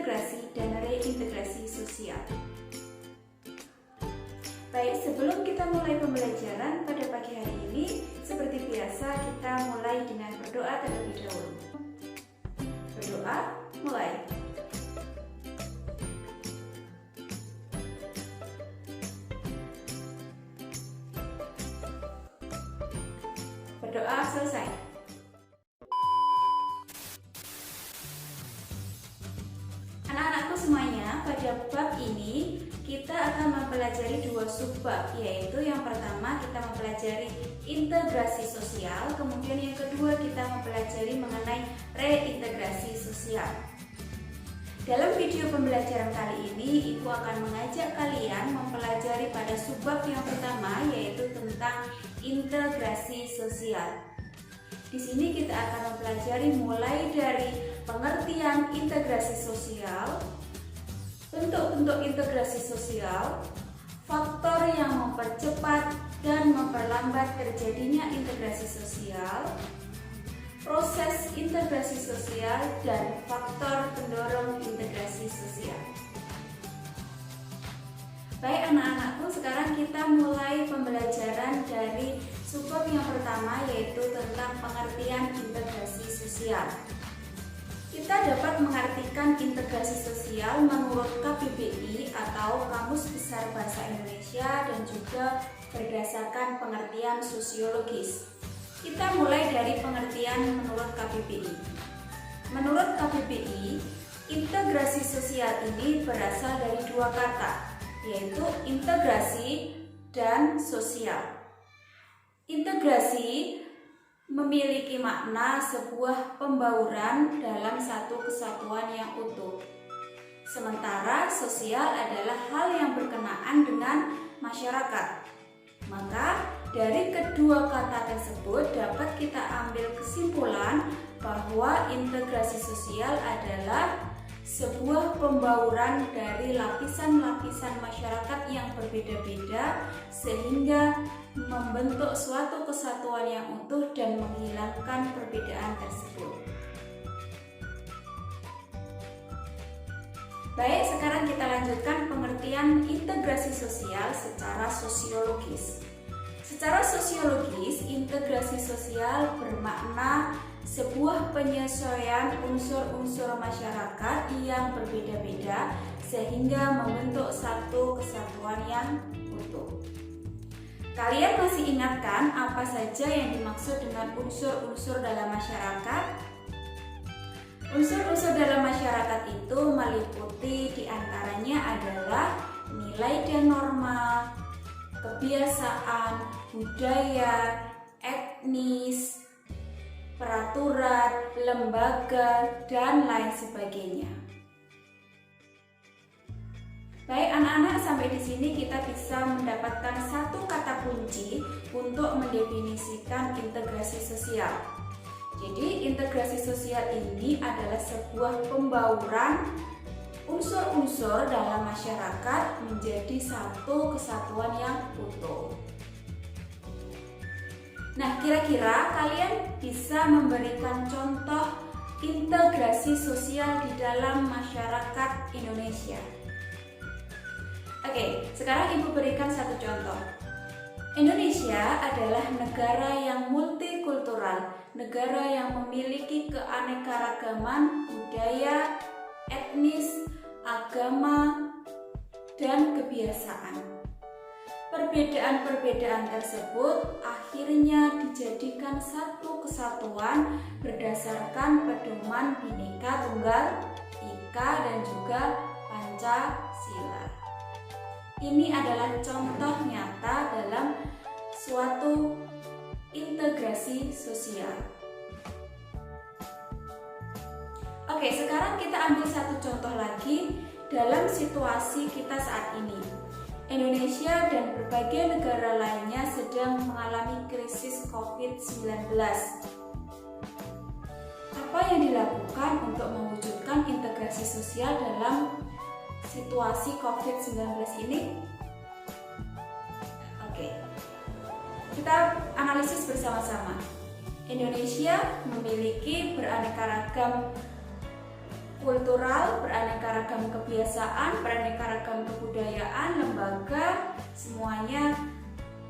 integrasi dan reintegrasi sosial. Baik, sebelum kita mulai pembelajaran pada pagi hari ini, seperti biasa kita mulai dengan berdoa terlebih dahulu. Berdoa, mulai. Berdoa selesai. Anak-anakku semuanya, pada bab ini kita akan mempelajari dua subbab, yaitu yang pertama kita mempelajari integrasi sosial, kemudian yang kedua kita mempelajari mengenai reintegrasi sosial. Dalam video pembelajaran kali ini, Ibu akan mengajak kalian mempelajari pada subbab yang pertama, yaitu tentang integrasi sosial. Di sini kita akan mempelajari mulai dari pengertian integrasi sosial, bentuk-bentuk integrasi sosial, faktor yang mempercepat dan memperlambat terjadinya integrasi sosial, proses integrasi sosial, dan faktor pendorong integrasi sosial. Baik anak-anakku, sekarang kita mulai pembelajaran dari subbab yang pertama, yaitu tentang pengertian integrasi sosial. Kita dapat mengartikan integrasi sosial menurut KBBI atau Kamus Besar Bahasa Indonesia dan juga berdasarkan pengertian sosiologis. Kita mulai dari pengertian menurut KBBI. Menurut KBBI, integrasi sosial ini berasal dari dua kata, yaitu integrasi dan sosial. Integrasi memiliki makna sebuah pembauran dalam satu kesatuan yang utuh. Sementara sosial adalah hal yang berkenaan dengan masyarakat. Maka dari kedua kata tersebut dapat kita ambil kesimpulan bahwa integrasi sosial adalah sebuah pembauran dari lapisan-lapisan masyarakat yang berbeda-beda sehingga membentuk suatu kesatuan yang utuh dan menghilangkan perbedaan tersebut. Baik, sekarang kita lanjutkan pengertian integrasi sosial secara sosiologis. Secara sosiologis, integrasi sosial bermakna sebuah penyesuaian unsur-unsur masyarakat yang berbeda-beda sehingga membentuk satu kesatuan yang utuh. Kalian masih ingatkan apa saja yang dimaksud dengan unsur-unsur dalam masyarakat? Unsur-unsur dalam masyarakat itu meliputi diantaranya adalah nilai dan norma, kebiasaan, budaya, etnis, peraturan, lembaga, dan lain sebagainya. Baik anak-anak, sampai di sini kita bisa mendapatkan satu kata kunci untuk mendefinisikan integrasi sosial. Jadi integrasi sosial ini adalah sebuah pembauran unsur-unsur dalam masyarakat menjadi satu kesatuan yang utuh. Nah, kira-kira kalian bisa memberikan contoh integrasi sosial di dalam masyarakat Indonesia. Oke, sekarang Ibu berikan satu contoh. Indonesia adalah negara yang multikultural, negara yang memiliki keanekaragaman budaya, etnis, agama, dan kebiasaan. Perbedaan-perbedaan tersebut akhirnya dijadikan satu kesatuan berdasarkan pedoman Bhinneka Tunggal Ika dan juga Pancasila. Ini adalah contoh nyata dalam suatu integrasi sosial. Oke, sekarang kita ambil satu contoh lagi dalam situasi kita saat ini. Indonesia dan berbagai negara lainnya sedang mengalami krisis COVID-19. Apa yang dilakukan untuk mewujudkan integrasi sosial dalam situasi COVID-19 ini? Oke, kita analisis bersama-sama. Indonesia memiliki beraneka ragam kultural, beraneka ragam kebiasaan, beraneka ragam kebudayaan, lembaga, semuanya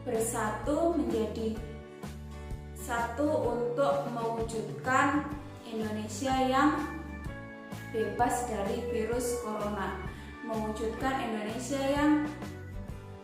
bersatu menjadi satu untuk mewujudkan Indonesia yang bebas dari virus corona, mewujudkan Indonesia yang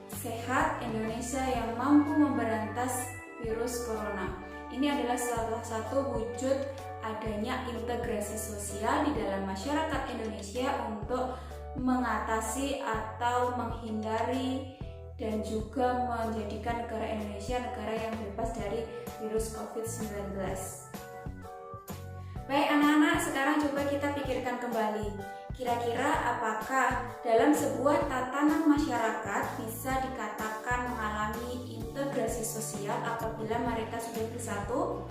sehat, Indonesia yang mampu memberantas virus corona. Ini adalah salah satu wujud adanya integrasi sosial di dalam masyarakat Indonesia untuk mengatasi atau menghindari dan juga menjadikan negara Indonesia negara yang bebas dari virus COVID-19. Baik anak-anak, sekarang coba kita pikirkan kembali. Kira-kira apakah dalam sebuah tatanan masyarakat bisa dikatakan mengalami integrasi sosial apabila mereka sudah bersatu?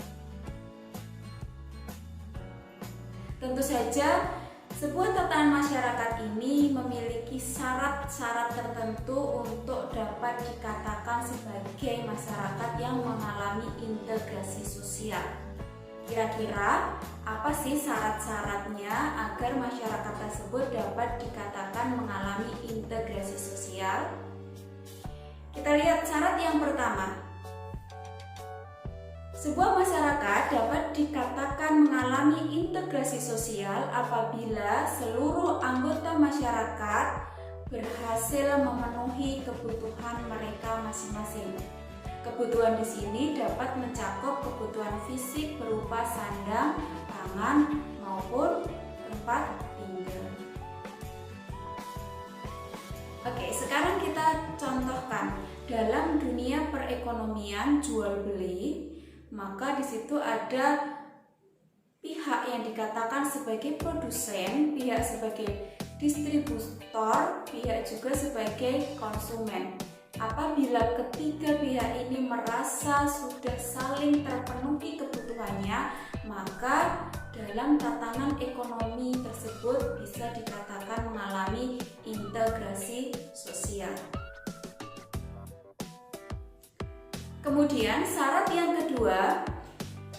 Tentu saja, sebuah tatanan masyarakat ini memiliki syarat-syarat tertentu untuk dapat dikatakan sebagai masyarakat yang mengalami integrasi sosial. Kira-kira apa sih syarat-syaratnya agar masyarakat tersebut dapat dikatakan mengalami integrasi sosial? Kita lihat syarat yang pertama. Sebuah masyarakat dapat dikatakan mengalami integrasi sosial apabila seluruh anggota masyarakat berhasil memenuhi kebutuhan mereka masing-masing. Kebutuhan di sini dapat mencakup kebutuhan fisik berupa sandang, pangan, maupun tempat tinggal. Oke, sekarang kita contohkan dalam dunia perekonomian jual beli, maka di situ ada pihak yang dikatakan sebagai produsen, pihak sebagai distributor, pihak juga sebagai konsumen. Apabila ketiga pihak ini merasa sudah saling terpenuhi kebutuhannya, maka dalam tatanan ekonomi tersebut bisa dikatakan mengalami integrasi sosial. Kemudian syarat yang kedua,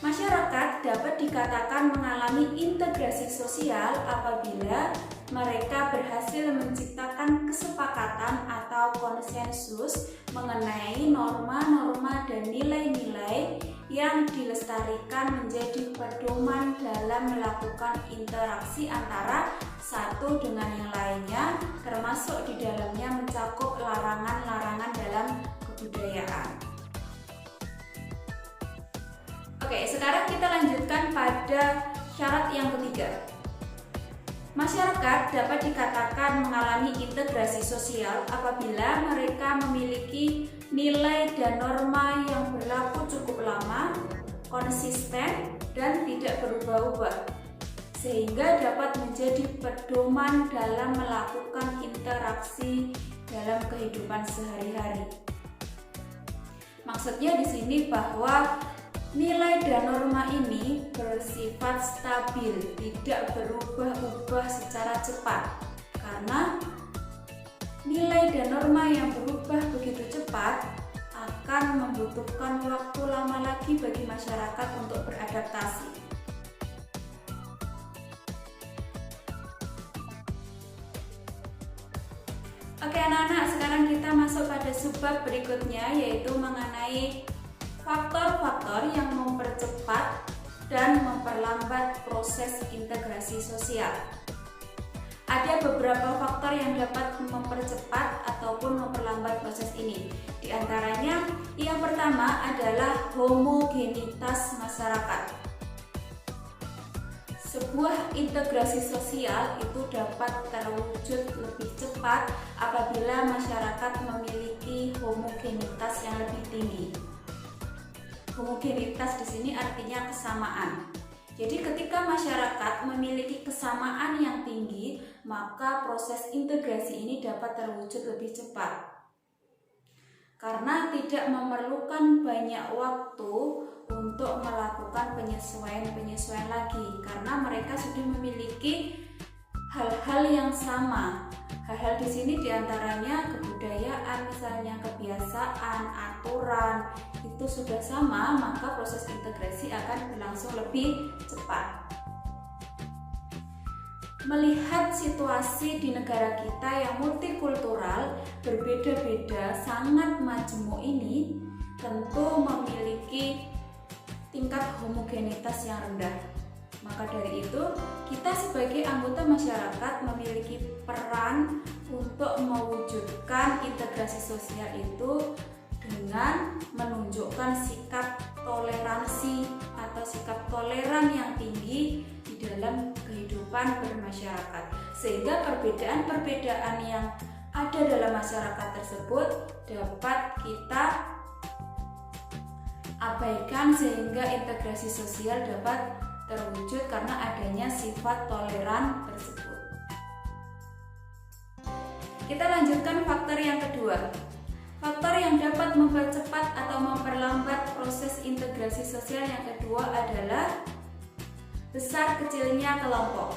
masyarakat dapat dikatakan mengalami integrasi sosial apabila mereka berhasil menciptakan kesepakatan atau konsensus mengenai norma-norma dan nilai-nilai yang dilestarikan menjadi pedoman dalam melakukan interaksi antara satu dengan yang lainnya, termasuk di dalamnya mencakup larangan-larangan dalam kebudayaan. Oke, sekarang kita lanjutkan pada syarat yang ketiga. Masyarakat dapat dikatakan mengalami integrasi sosial apabila mereka memiliki nilai dan norma yang berlaku cukup lama, konsisten, dan tidak berubah-ubah, sehingga dapat menjadi pedoman dalam melakukan interaksi dalam kehidupan sehari-hari. Maksudnya di sini bahwa nilai dan norma ini bersifat stabil, tidak berubah-ubah secara cepat. Karena nilai dan norma yang berubah begitu cepat akan membutuhkan waktu lama lagi bagi masyarakat untuk beradaptasi. Oke anak-anak, sekarang kita masuk pada subbab berikutnya, yaitu mengenai faktor-faktor yang mempercepat dan memperlambat proses integrasi sosial. Ada beberapa faktor yang dapat mempercepat ataupun memperlambat proses ini. Di antaranya, yang pertama adalah homogenitas masyarakat. Sebuah integrasi sosial itu dapat terwujud lebih cepat apabila masyarakat memiliki homogenitas yang lebih tinggi. Homogenitas di sini artinya kesamaan. Jadi ketika masyarakat memiliki kesamaan yang tinggi, maka proses integrasi ini dapat terwujud lebih cepat. Karena tidak memerlukan banyak waktu untuk melakukan penyesuaian lagi, karena mereka sudah memiliki hal-hal yang sama. Hal-hal di sini diantaranya kebudayaan, misalnya kebiasaan, aturan, itu sudah sama, maka proses integrasi akan berlangsung lebih cepat. Melihat situasi di negara kita yang multikultural, berbeda-beda, sangat majemuk ini, tentu memiliki tingkat homogenitas yang rendah. Maka dari itu, kita sebagai anggota masyarakat memiliki peran untuk mewujudkan integrasi sosial itu dengan menunjukkan sikap toleransi atau sikap toleran yang tinggi di dalam kehidupan bermasyarakat, sehingga perbedaan-perbedaan yang ada dalam masyarakat tersebut dapat kita abaikan, sehingga integrasi sosial dapat terwujud karena adanya sifat toleran tersebut. Kita lanjutkan faktor yang kedua. Faktor yang dapat mempercepat atau memperlambat proses integrasi sosial yang kedua adalah besar kecilnya kelompok,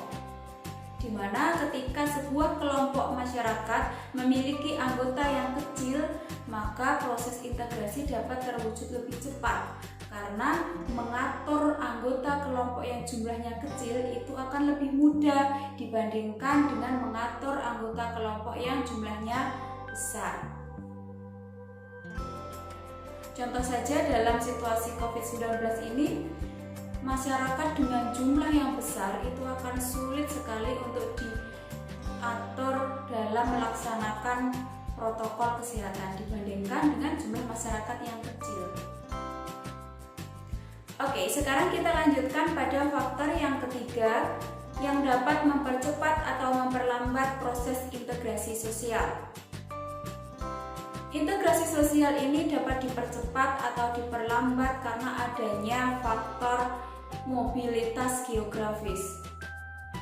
di mana ketika sebuah kelompok masyarakat memiliki anggota yang kecil, maka proses integrasi dapat terwujud lebih cepat, karena mengatur anggota kelompok yang jumlahnya kecil itu akan lebih mudah dibandingkan dengan mengatur anggota kelompok yang jumlahnya besar. Contoh saja dalam situasi COVID-19 ini, masyarakat dengan jumlah yang besar itu akan sulit sekali untuk diatur dalam melaksanakan protokol kesehatan dibandingkan dengan jumlah masyarakat yang kecil. Oke, sekarang kita lanjutkan pada faktor yang ketiga yang dapat mempercepat atau memperlambat proses integrasi sosial. Integrasi sosial ini dapat dipercepat atau diperlambat karena adanya faktor mobilitas geografis.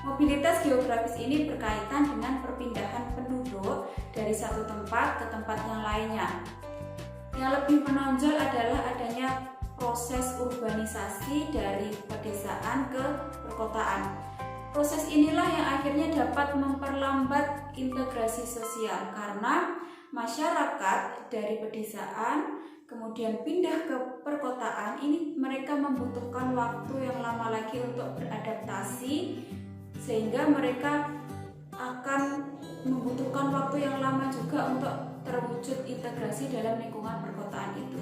Mobilitas geografis ini berkaitan dengan perpindahan penduduk dari satu tempat ke tempat yang lainnya. Yang lebih menonjol adalah adanya proses urbanisasi dari pedesaan ke perkotaan. Proses inilah yang akhirnya dapat memperlambat integrasi sosial karena masyarakat dari pedesaan kemudian pindah ke perkotaan, ini mereka membutuhkan waktu yang lama lagi untuk beradaptasi, sehingga mereka akan membutuhkan waktu yang lama juga untuk terwujud integrasi dalam lingkungan perkotaan itu.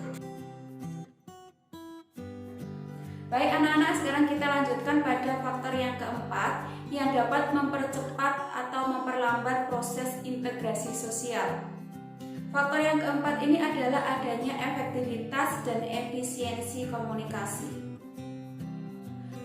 Baik anak-anak, sekarang kita lanjutkan pada faktor yang keempat yang dapat mempercepat atau memperlambat proses integrasi sosial. Faktor yang keempat ini adalah adanya efektivitas dan efisiensi komunikasi.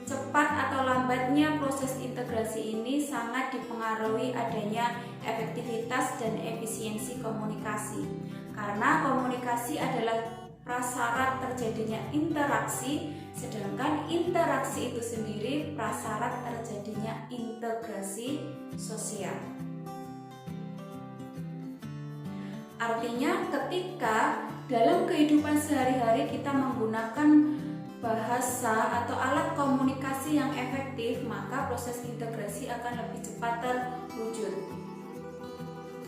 Cepat atau lambatnya proses integrasi ini sangat dipengaruhi adanya efektivitas dan efisiensi komunikasi. Karena komunikasi adalah prasyarat terjadinya interaksi, sedangkan interaksi itu sendiri prasyarat terjadinya integrasi sosial. Artinya ketika dalam kehidupan sehari-hari kita menggunakan bahasa atau alat komunikasi yang efektif, maka proses integrasi akan lebih cepat terwujud.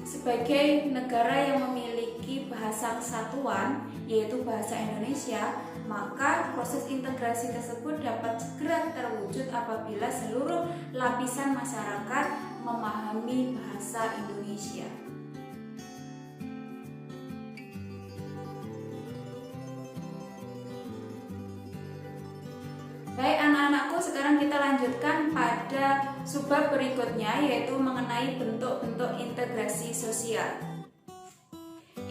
Sebagai negara yang memiliki bahasa kesatuan, yaitu bahasa Indonesia, maka proses integrasi tersebut dapat segera terwujud apabila seluruh lapisan masyarakat memahami bahasa Indonesia. Baik anak-anakku, sekarang kita lanjutkan pada subbab berikutnya, yaitu mengenai bentuk-bentuk integrasi sosial.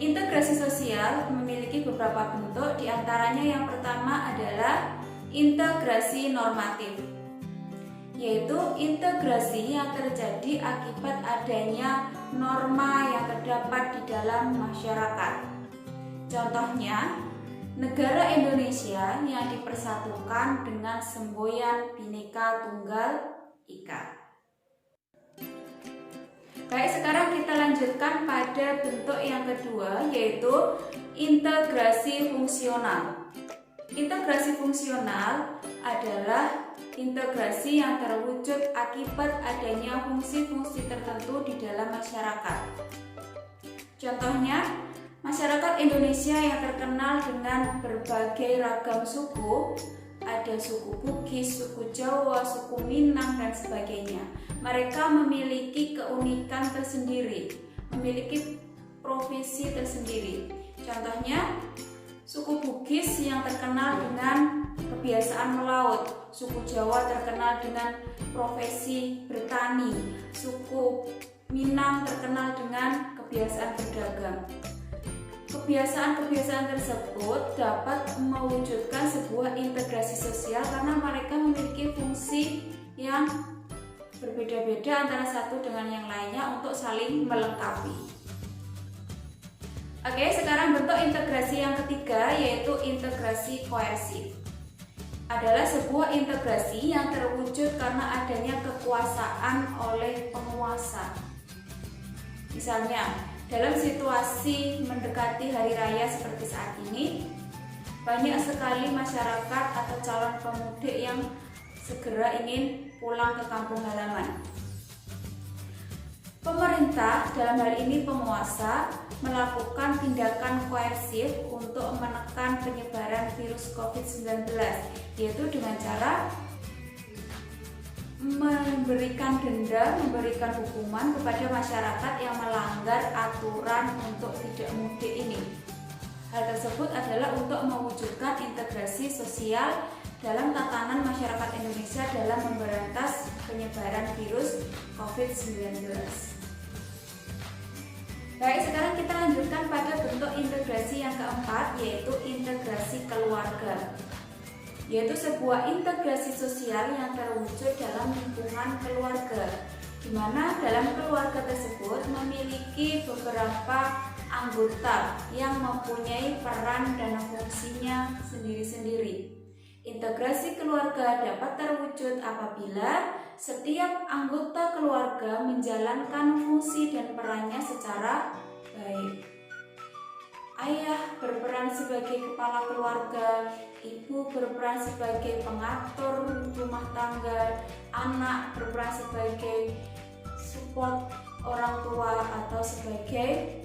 Integrasi sosial memiliki beberapa bentuk, diantaranya yang pertama adalah integrasi normatif, yaitu integrasi yang terjadi akibat adanya norma yang terdapat di dalam masyarakat. Contohnya, negara Indonesia yang dipersatukan dengan semboyan Bhinneka Tunggal Ika. Baik, sekarang kita lanjutkan pada bentuk yang kedua, yaitu integrasi fungsional. Integrasi fungsional adalah integrasi yang terwujud akibat adanya fungsi-fungsi tertentu di dalam masyarakat. Contohnya, masyarakat Indonesia yang terkenal dengan berbagai ragam suku ada suku Bugis, suku Jawa, suku Minang, dan sebagainya. Mereka memiliki keunikan tersendiri, memiliki profesi tersendiri. Contohnya, suku Bugis yang terkenal dengan kebiasaan melaut, suku Jawa terkenal dengan profesi bertani, suku Minang terkenal dengan kebiasaan berdagang. Kebiasaan-kebiasaan tersebut dapat mewujudkan sebuah integrasi sosial karena mereka memiliki fungsi yang berbeda-beda antara satu dengan yang lainnya untuk saling melengkapi. Oke, sekarang bentuk integrasi yang ketiga yaitu integrasi koersif. Adalah sebuah integrasi yang terwujud karena adanya kekuasaan oleh penguasa. Misalnya, dalam situasi mendekati hari raya seperti saat ini, banyak sekali masyarakat atau calon pemudik yang segera ingin pulang ke kampung halaman. Pemerintah, dalam hal ini penguasa, melakukan tindakan koersif untuk menekan penyebaran virus COVID-19, yaitu dengan cara memberikan denda, memberikan hukuman kepada masyarakat yang melanggar aturan untuk tidak mudik ini. Hal tersebut adalah untuk mewujudkan integrasi sosial dalam tatanan masyarakat Indonesia dalam memberantas penyebaran virus COVID-19. Baik, sekarang kita lanjutkan pada bentuk integrasi yang keempat, yaitu integrasi keluarga. Yaitu sebuah integrasi sosial yang terwujud dalam lingkungan keluarga, di mana dalam keluarga tersebut memiliki beberapa anggota yang mempunyai peran dan fungsinya sendiri-sendiri. Integrasi keluarga dapat terwujud apabila setiap anggota keluarga menjalankan fungsi dan perannya secara baik. Ayah berperan sebagai kepala keluarga, ibu berperan sebagai pengatur rumah tangga, anak berperan sebagai support orang tua atau sebagai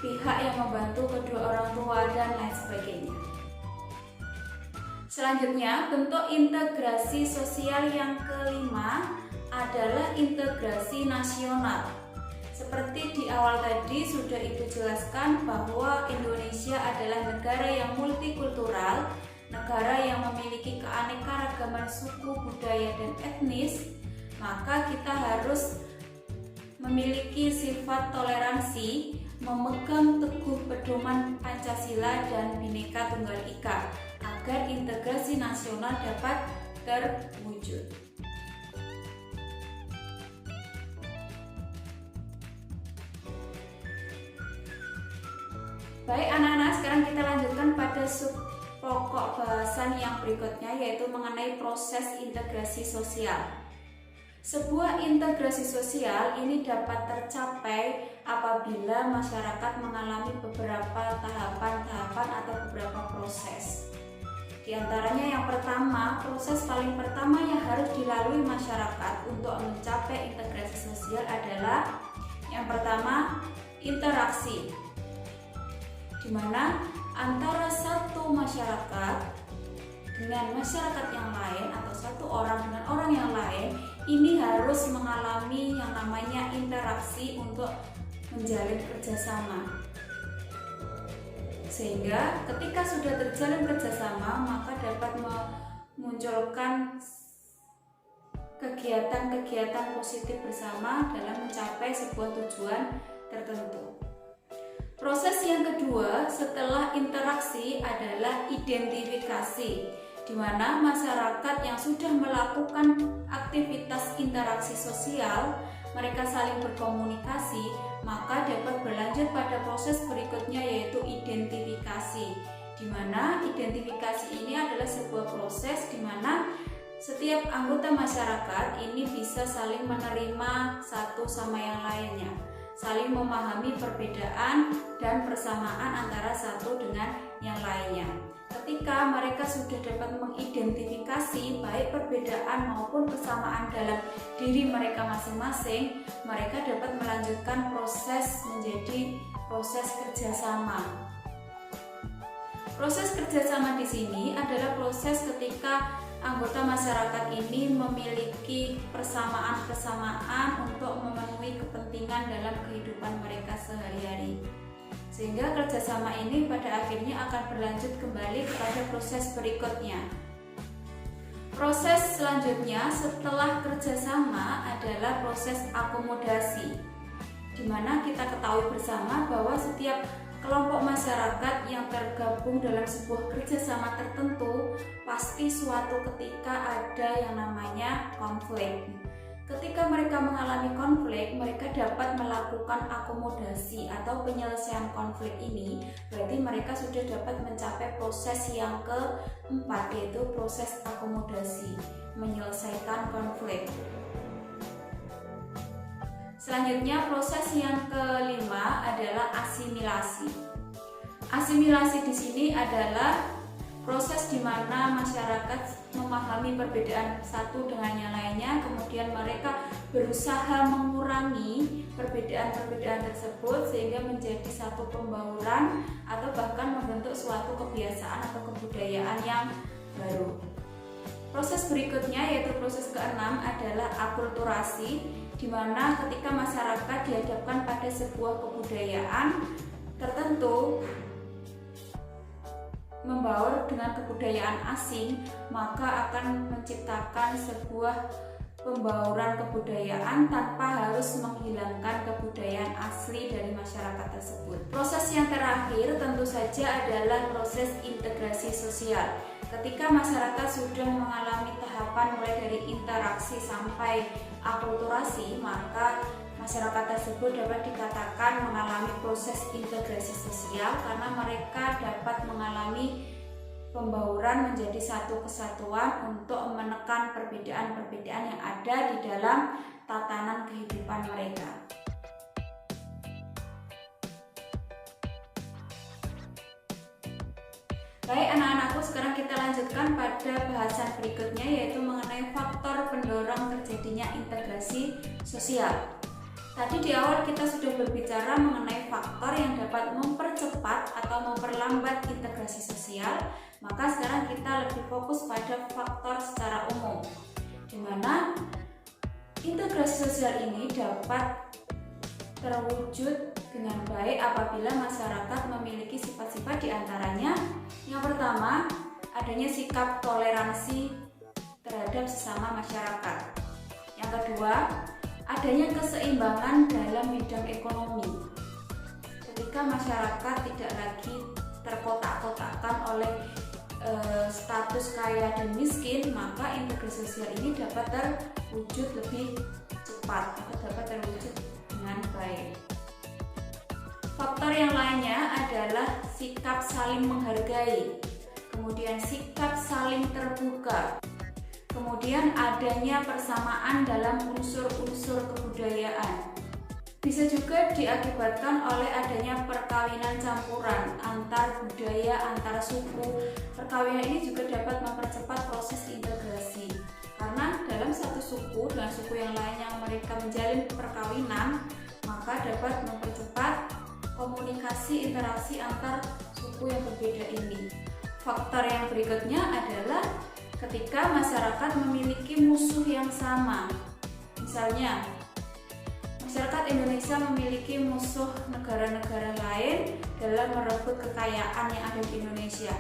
pihak yang membantu kedua orang tua dan lain sebagainya. Selanjutnya, bentuk integrasi sosial yang kelima adalah integrasi nasional. Seperti di awal tadi sudah Ibu jelaskan bahwa Indonesia adalah negara yang multikultural, negara yang memiliki keanekaragaman suku, budaya, dan etnis, maka kita harus memiliki sifat toleransi, memegang teguh pedoman Pancasila dan Bhinneka Tunggal Ika agar integrasi nasional dapat terwujud. Baik anak-anak, sekarang kita lanjutkan pada sub pokok bahasan yang berikutnya, yaitu mengenai proses integrasi sosial. Sebuah integrasi sosial ini dapat tercapai apabila masyarakat mengalami beberapa tahapan-tahapan atau beberapa proses. Di antaranya yang pertama, proses paling pertama yang harus dilalui masyarakat untuk mencapai integrasi sosial adalah yang pertama, interaksi. Di mana antara satu masyarakat dengan masyarakat yang lain atau satu orang dengan orang yang lain ini harus mengalami yang namanya interaksi untuk menjalin kerjasama. Sehingga ketika sudah terjalin kerjasama, maka dapat memunculkan kegiatan-kegiatan positif bersama dalam mencapai sebuah tujuan tertentu. Proses yang kedua setelah interaksi adalah identifikasi, di mana masyarakat yang sudah melakukan aktivitas interaksi sosial, mereka saling berkomunikasi, maka dapat berlanjut pada proses berikutnya yaitu identifikasi, di mana identifikasi ini adalah sebuah proses di mana setiap anggota masyarakat ini bisa saling menerima satu sama yang lainnya, saling memahami perbedaan dan persamaan antara satu dengan yang lainnya. Ketika mereka sudah dapat mengidentifikasi baik perbedaan maupun kesamaan dalam diri mereka masing-masing, mereka dapat melanjutkan proses menjadi proses kerjasama. Proses kerjasama di sini adalah proses ketika anggota masyarakat ini memiliki persamaan-persamaan untuk memenuhi kepentingan dalam kehidupan mereka sehari-hari. Sehingga kerjasama ini pada akhirnya akan berlanjut kembali kepada proses berikutnya. Proses selanjutnya setelah kerjasama adalah proses akomodasi, di mana kita ketahui bersama bahwa setiap kelompok masyarakat yang tergabung dalam sebuah kerjasama tertentu pasti suatu ketika ada yang namanya konflik. Ketika mereka mengalami konflik, mereka dapat melakukan akomodasi atau penyelesaian konflik ini. Berarti mereka sudah dapat mencapai proses yang keempat, yaitu proses akomodasi, menyelesaikan konflik. Selanjutnya, proses yang kelima adalah asimilasi. Asimilasi di sini adalah proses di mana masyarakat memahami perbedaan satu dengan yang lainnya, kemudian mereka berusaha mengurangi perbedaan-perbedaan tersebut sehingga menjadi satu pembauran atau bahkan membentuk suatu kebiasaan atau kebudayaan yang baru. Proses berikutnya yaitu proses keenam adalah akulturasi, di mana ketika masyarakat dihadapkan pada sebuah kebudayaan tertentu membaur dengan kebudayaan asing, maka akan menciptakan sebuah pembauran kebudayaan tanpa harus menghilangkan kebudayaan asli dari masyarakat tersebut. Proses yang terakhir tentu saja adalah proses integrasi sosial. Ketika masyarakat sudah mengalami tahapan mulai dari interaksi sampai akulturasi, maka masyarakat tersebut dapat dikatakan mengalami proses integrasi sosial karena mereka dapat mengalami pembauran menjadi satu kesatuan untuk menekan perbedaan-perbedaan yang ada di dalam tatanan kehidupan mereka. Baik anak-anakku, sekarang kita lanjutkan pada bahasan berikutnya yaitu mengenai faktor pendorong terjadinya integrasi sosial. Tadi di awal kita sudah berbicara mengenai faktor yang dapat mempercepat atau memperlambat integrasi sosial, maka sekarang kita lebih fokus pada faktor secara umum, di mana integrasi sosial ini dapat terwujud dengan baik apabila masyarakat memiliki sifat-sifat diantaranya. Yang pertama, adanya sikap toleransi terhadap sesama masyarakat. Yang kedua, adanya keseimbangan dalam bidang ekonomi. Ketika masyarakat tidak lagi terkotak-kotakkan oleh status kaya dan miskin, maka integrasi sosial ini dapat terwujud lebih cepat atau dapat terwujud dengan baik. Faktor yang lainnya adalah sikap saling menghargai, kemudian sikap saling terbuka, kemudian adanya persamaan dalam unsur-unsur kebudayaan. Bisa juga diakibatkan oleh adanya perkawinan campuran antar budaya, antar suku. Perkawinan ini juga dapat mempercepat proses integrasi, karena dalam satu suku dengan suku yang lain yang mereka menjalin perkawinan, maka dapat mempercepat komunikasi interaksi antar suku yang berbeda ini. Faktor yang berikutnya adalah ketika masyarakat memiliki musuh yang sama. Misalnya, masyarakat Indonesia memiliki musuh negara-negara lain dalam merebut kekayaan yang ada di Indonesia.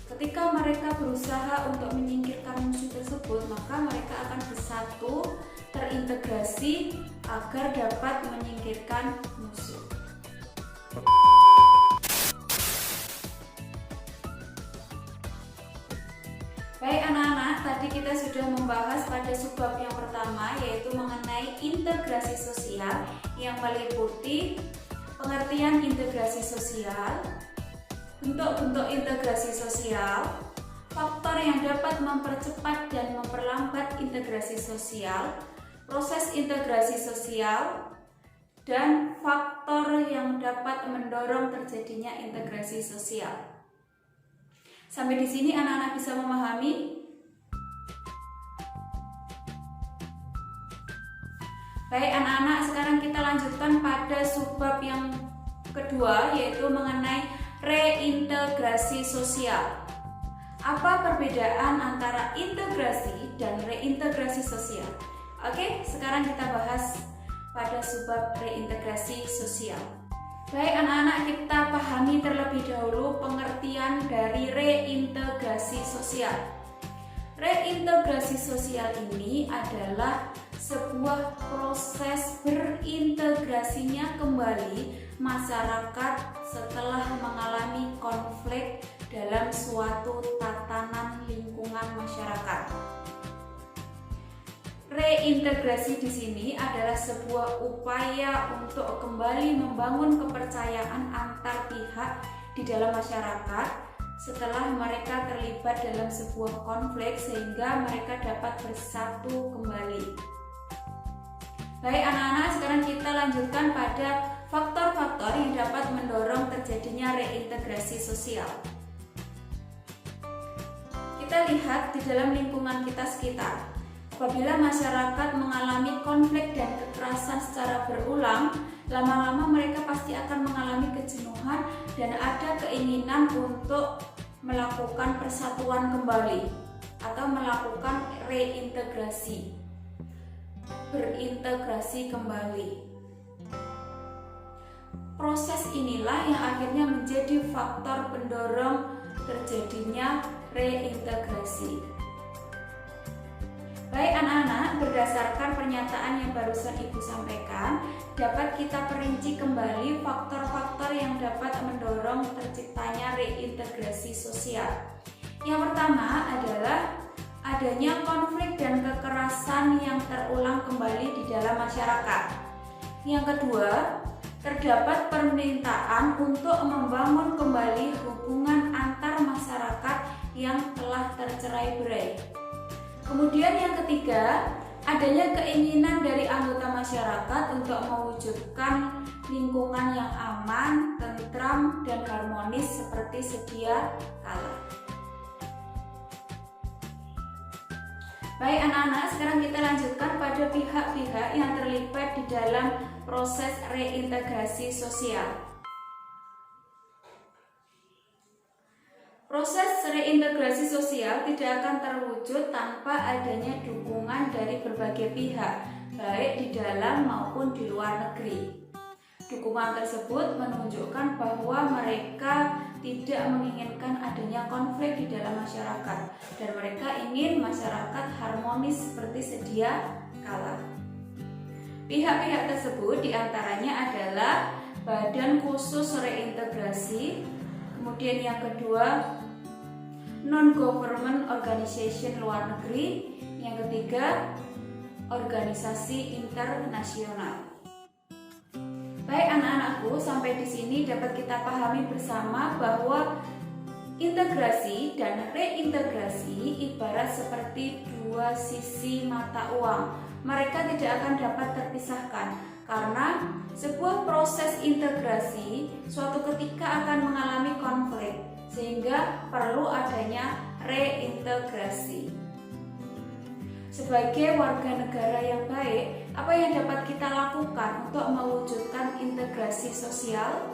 Ketika mereka berusaha untuk menyingkirkan musuh tersebut, maka mereka akan bersatu, terintegrasi agar dapat menyingkirkan musuh. Baik anak-anak, tadi kita sudah membahas pada subbab yang pertama yaitu mengenai integrasi sosial yang meliputi pengertian integrasi sosial, bentuk-bentuk integrasi sosial, faktor yang dapat mempercepat dan memperlambat integrasi sosial, proses integrasi sosial, dan faktor yang dapat mendorong terjadinya integrasi sosial. Sampai di sini anak-anak bisa memahami? Baik anak-anak, sekarang kita lanjutkan pada subbab yang kedua yaitu mengenai reintegrasi sosial. Apa perbedaan antara integrasi dan reintegrasi sosial? Oke, sekarang kita bahas pada subbab reintegrasi sosial. Baik anak-anak, kita pahami terlebih dahulu pengertian dari reintegrasi sosial. Reintegrasi sosial ini adalah sebuah proses berintegrasinya kembali masyarakat setelah mengalami konflik dalam suatu tatanan lingkungan masyarakat. Reintegrasi di sini adalah sebuah upaya untuk kembali membangun kepercayaan antar pihak di dalam masyarakat setelah mereka terlibat dalam sebuah konflik sehingga mereka dapat bersatu kembali. Baik anak-anak, sekarang kita lanjutkan pada faktor-faktor yang dapat mendorong terjadinya reintegrasi sosial. Kita lihat di dalam lingkungan kita sekitar. Apabila masyarakat mengalami konflik dan kekerasan secara berulang, lama-lama mereka pasti akan mengalami kejenuhan dan ada keinginan untuk melakukan persatuan kembali atau melakukan reintegrasi, berintegrasi kembali. Proses inilah yang akhirnya menjadi faktor pendorong terjadinya reintegrasi. Baik anak-anak, berdasarkan pernyataan yang barusan Ibu sampaikan, dapat kita perinci kembali faktor-faktor yang dapat mendorong terciptanya reintegrasi sosial. Yang pertama adalah adanya konflik dan kekerasan yang terulang kembali di dalam masyarakat. Yang kedua, terdapat permintaan untuk membangun kembali hubungan antar masyarakat yang telah tercerai-berai. Kemudian yang ketiga, adanya keinginan dari anggota masyarakat untuk mewujudkan lingkungan yang aman, tentram, dan harmonis seperti sedia kala. Baik anak-anak, sekarang kita lanjutkan pada pihak-pihak yang terlibat di dalam proses reintegrasi sosial. Proses reintegrasi sosial tidak akan terwujud tanpa adanya dukungan dari berbagai pihak, baik di dalam maupun di luar negeri. Dukungan tersebut menunjukkan bahwa mereka tidak menginginkan adanya konflik di dalam masyarakat dan mereka ingin masyarakat harmonis seperti sedia kala. Pihak-pihak tersebut diantaranya adalah Badan Khusus Reintegrasi, kemudian yang kedua Non-Government Organization luar negeri, yang ketiga organisasi internasional. Baik anak-anakku, sampai di sini dapat kita pahami bersama bahwa integrasi dan reintegrasi ibarat seperti dua sisi mata uang. Mereka tidak akan dapat terpisahkan karena sebuah proses integrasi suatu ketika akan mengalami konflik sehingga perlu adanya reintegrasi. Sebagai warga negara yang baik, apa yang dapat kita lakukan untuk mewujudkan integrasi sosial?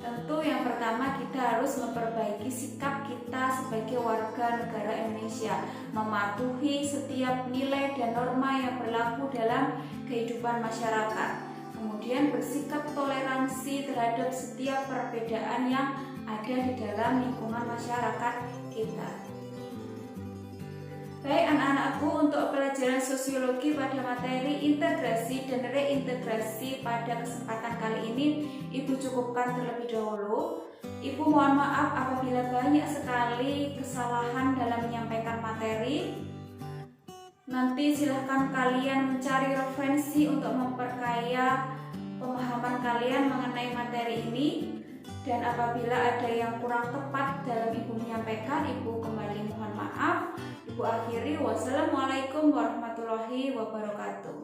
Tentu yang pertama kita harus memperbaiki sikap kita sebagai warga negara Indonesia, mematuhi setiap nilai dan norma yang berlaku dalam kehidupan masyarakat. Kemudian bersikap toleransi terhadap setiap perbedaan yang ada di dalam lingkungan masyarakat kita. Baik anak-anakku, untuk pelajaran sosiologi pada materi integrasi dan reintegrasi pada kesempatan kali ini Ibu cukupkan terlebih dahulu. Ibu mohon maaf apabila banyak sekali kesalahan dalam menyampaikan materi. Nanti silahkan kalian mencari referensi untuk memperkaya pemahaman kalian mengenai materi ini. Dan apabila ada yang kurang tepat dalam Ibu menyampaikan, Ibu kembali mohon maaf. Ibu akhiri, wassalamualaikum warahmatullahi wabarakatuh.